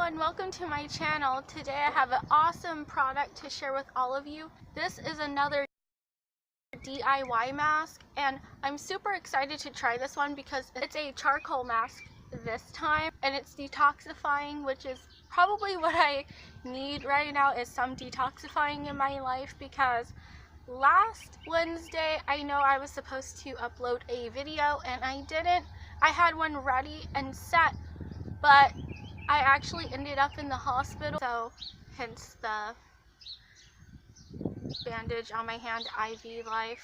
and welcome to my channel. Today I have an awesome product to share with all of you. This is another DIY mask and I'm super excited to try this one because it's a charcoal mask this time and it's detoxifying, which is probably what I need right now, is some detoxifying in my life, because last Wednesday I know I was supposed to upload a video and I didn't. I had one ready and set, but I actually ended up in the hospital, so hence the bandage on my hand, IV life.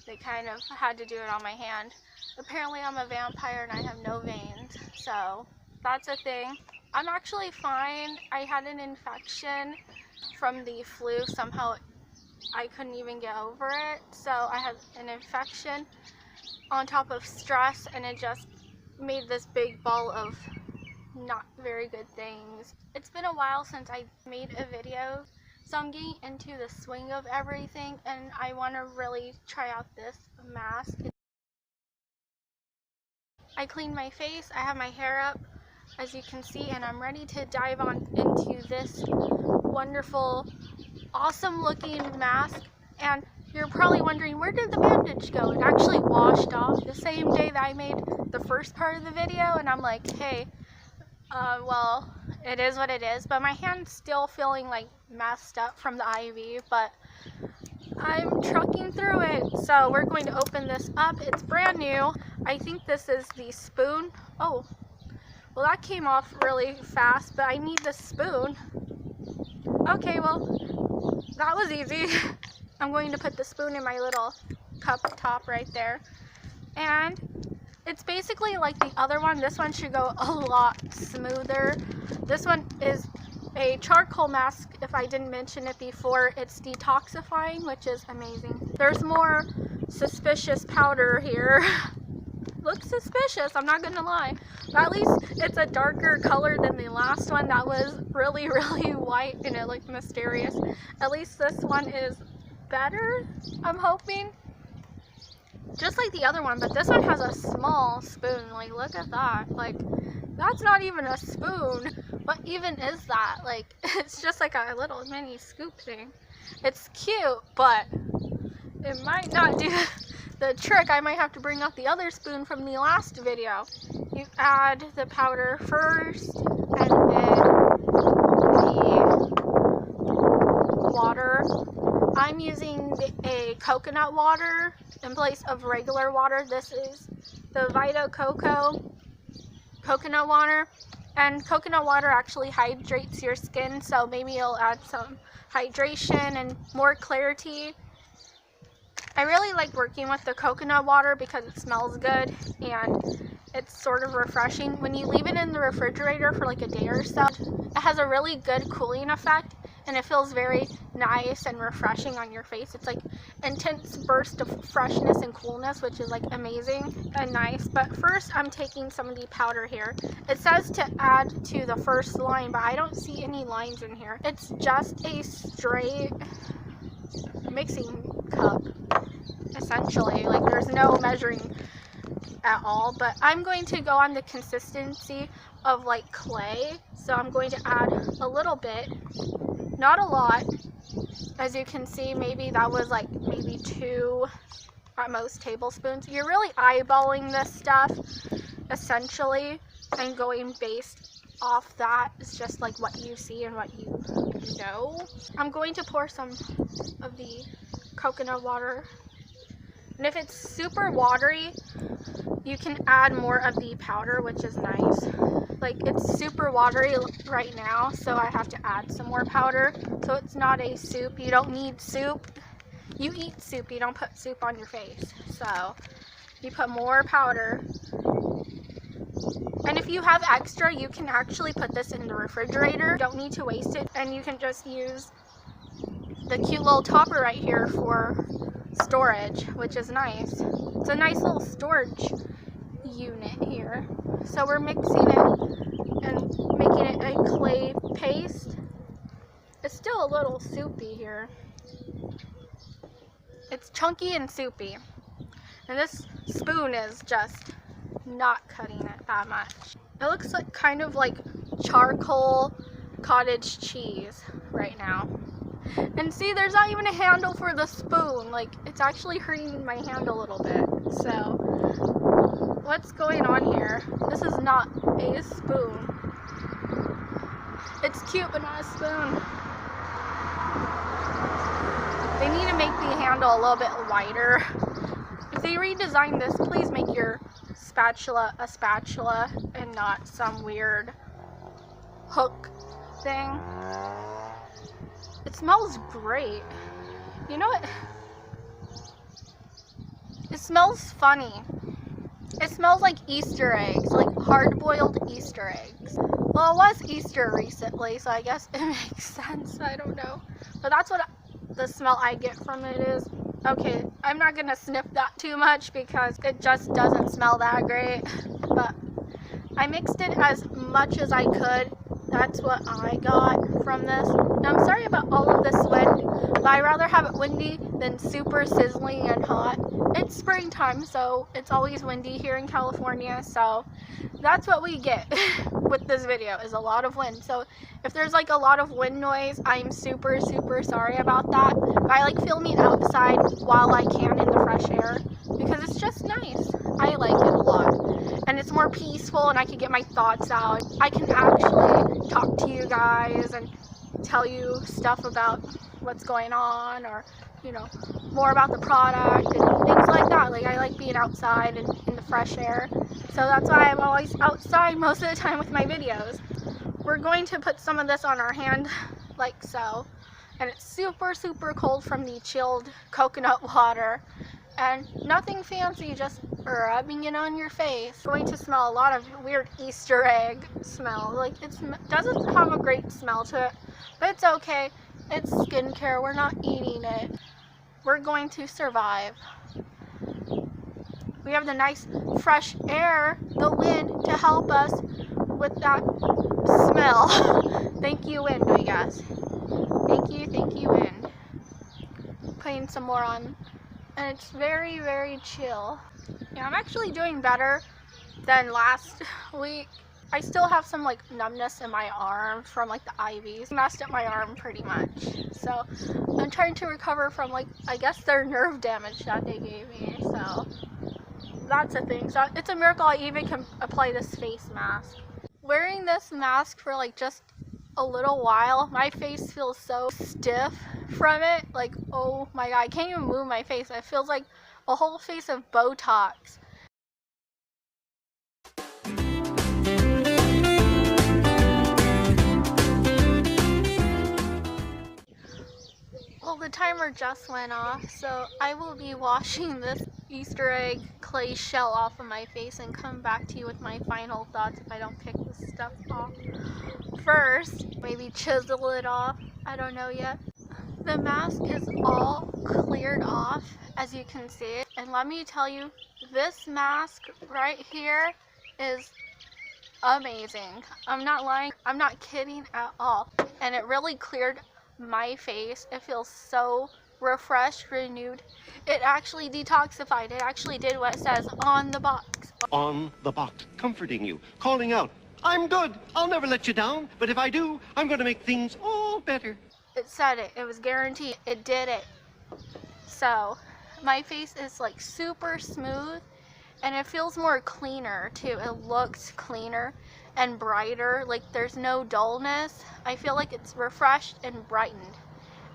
They kind of had to do it on my hand. Apparently I'm a vampire and I have no veins, so that's a thing. I'm actually fine. I had an infection from the flu. Somehow I couldn't even get over it, so I had an infection on top of stress and it just made this big ball of not very good things. It's been a while since I made a video, so I'm getting into the swing of everything and I want to really try out this mask. I cleaned my face, I have my hair up as you can see, and I'm ready to dive on into this wonderful, awesome looking mask. And you're probably wondering, where did the bandage go? It actually washed off the same day that I made the first part of the video, and I'm like, hey, well, it is what it is, but my hand's still feeling like messed up from the IV, but I'm trucking through it. So we're going to open this up. It's brand new. I think this is the spoon. Oh, well, that came off really fast, but I need the spoon. Okay, well, that was easy. I'm going to put the spoon in my little cup top right there, and it's basically like the other one. This one should go a lot smoother. This one is a charcoal mask, if I didn't mention it before. It's detoxifying, which is amazing. There's more suspicious powder here. Looks suspicious, I'm not gonna lie. But at least it's a darker color than the last one that was really, really white and it looked mysterious. At least this one is better, I'm hoping. Just like the other one, but this one has a small spoon. Like, look at that. Like, that's not even a spoon. What even is that? Like, it's just like a little mini scoop thing. It's cute, but it might not do the trick. I might have to bring out the other spoon from the last video. You add the powder first, and then the water. I'm using a coconut water in place of regular water. This is the Vita Coco coconut water, and coconut water actually hydrates your skin, so maybe it'll add some hydration and more clarity. I really like working with the coconut water because it smells good and it's sort of refreshing. When you leave it in the refrigerator for like a day or so, it has a really good cooling effect and it feels very nice and refreshing on your face. It's like intense burst of freshness and coolness, which is like amazing and nice. But first I'm taking some of the powder here. It says to add to the first line, but I don't see any lines in here. It's just a straight mixing cup, essentially. Like, there's no measuring at all, but I'm going to go on the consistency of like clay, so I'm going to add a little bit, not a lot. As you can see, maybe that was like maybe 2 at most tablespoons. You're really eyeballing this stuff essentially and going based off that. It's just like what you see and what you know. I'm going to pour some of the coconut water, and if it's super watery, you can add more of the powder, which is nice. Like, it's super watery right now, so I have to add some more powder. So it's not a soup. You don't need soup. You eat soup, you don't put soup on your face. So you put more powder. And if you have extra, you can actually put this in the refrigerator. You don't need to waste it, and you can just use the cute little topper right here for storage, which is nice. It's a nice little storage unit here. So we're mixing it and making it a clay paste. It's still a little soupy here. It's chunky and soupy, and this spoon is just not cutting it that much. It looks like kind of like charcoal cottage cheese right now. And see, there's not even a handle for the spoon. Like, it's actually hurting my hand a little bit. So, what's going on here? This is not a spoon. It's cute, but not a spoon. They need to make the handle a little bit wider. If they redesign this, please make your spatula a spatula and not some weird hook thing. It smells great. You know what? It smells funny. It smells like Easter eggs, like hard-boiled Easter eggs. Well, it was Easter recently, so I guess it makes sense. I don't know. But that's what the smell I get from it is. Okay, I'm not gonna sniff that too much because it just doesn't smell that great. But I mixed it as much as I could. That's what I got from this. Now, I'm sorry about all of this wind, but I'd rather have it windy than super sizzling and hot. It's springtime, so it's always windy here in California, so that's what we get with this video, is a lot of wind. So if there's like a lot of wind noise, I'm super sorry about that. But I like filming outside while I can in the fresh air because it's just nice. I like it a lot. And it's more peaceful and I can get my thoughts out. I can actually talk to you guys and tell you stuff about what's going on, or you know, more about the product and things like that. Like, I like being outside and in the fresh air. So that's why I'm always outside most of the time with my videos. We're going to put some of this on our hand like so. And it's super cold from the chilled coconut water. And nothing fancy, just rubbing it on your face. It's going to smell a lot of weird Easter egg smell. Like, it doesn't have a great smell to it, but it's okay. It's skincare. We're not eating it. We're going to survive. We have the nice fresh air, the wind, to help us with that smell. Thank you, wind, I guess. Thank you, wind. Putting some more on. And it's very chill. Yeah, I'm actually doing better than last week. I still have some like numbness in my arm from like the IVs. Messed up my arm pretty much. So I'm trying to recover from, like, I guess their nerve damage that they gave me. So that's a thing. So it's a miracle I even can apply this face mask. Wearing this mask for like just a little while, my face feels so stiff from it. Like, oh my god, I can't even move my face. It feels like a whole face of Botox. Well, the timer just went off, so I will be washing this Easter egg clay shell off of my face and come back to you with my final thoughts if I don't pick this stuff off first. Maybe chisel it off. I don't know yet. The mask is all cleared off, as you can see. And let me tell you, this mask right here is amazing. I'm not lying. I'm not kidding at all. And it really cleared my face. It feels so refreshed, renewed. It actually detoxified. It actually did what it says on the box. On the box, comforting you, calling out, I'm good, I'll never let you down, but if I do, I'm going to make things all better. It said it. It was guaranteed. It did it. So my face is like super smooth, and it feels more cleaner too. It looks cleaner and brighter. Like, there's no dullness. I feel like it's refreshed and brightened,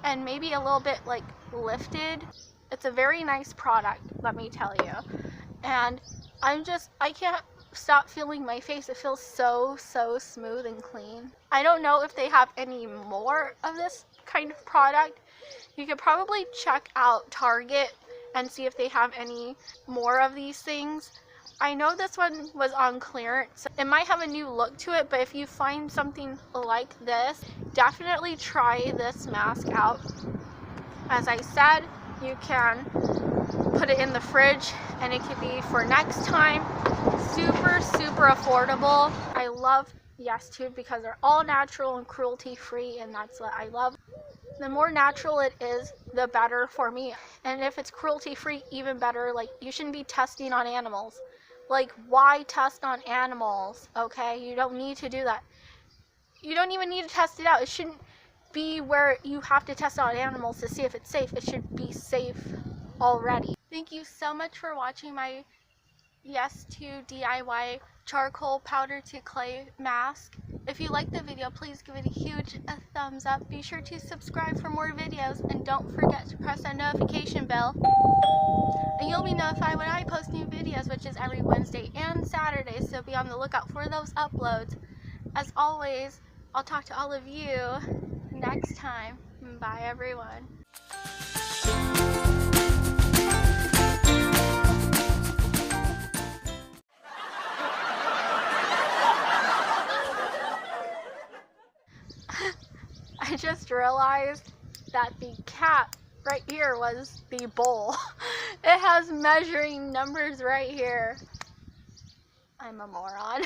and maybe a little bit like lifted. It's a very nice product, let me tell you. And I can't stop feeling my face. It feels so smooth and clean. I don't know if they have any more of this kind of product. You could probably check out Target and see if they have any more of these things. I know this one was on clearance. It might have a new look to it, but if you find something like this, definitely try this mask out. As I said, you can put it in the fridge and it could be for next time. Super affordable. I love Yes Tube because they're all natural and cruelty free, and that's what I love. The more natural it is, the better for me. And if it's cruelty free, even better. Like, you shouldn't be testing on animals. Like, why test on animals? Okay, you don't need to do that. you don't even need to test it out. It shouldn't be where you have to test out animals to see if it's safe. It should be safe already. Thank you so much for watching my Yes to DIY charcoal powder to clay mask. If you like the video, please give it a huge thumbs up. Be sure to subscribe for more videos, and don't forget to press that notification bell, and you'll be notified when I post new videos, which is every Wednesday and Saturday, so be on the lookout for those uploads. As always, I'll talk to all of you next time. Bye everyone. I just realized that the cat right here was the bowl. It has measuring numbers right here. I'm a moron.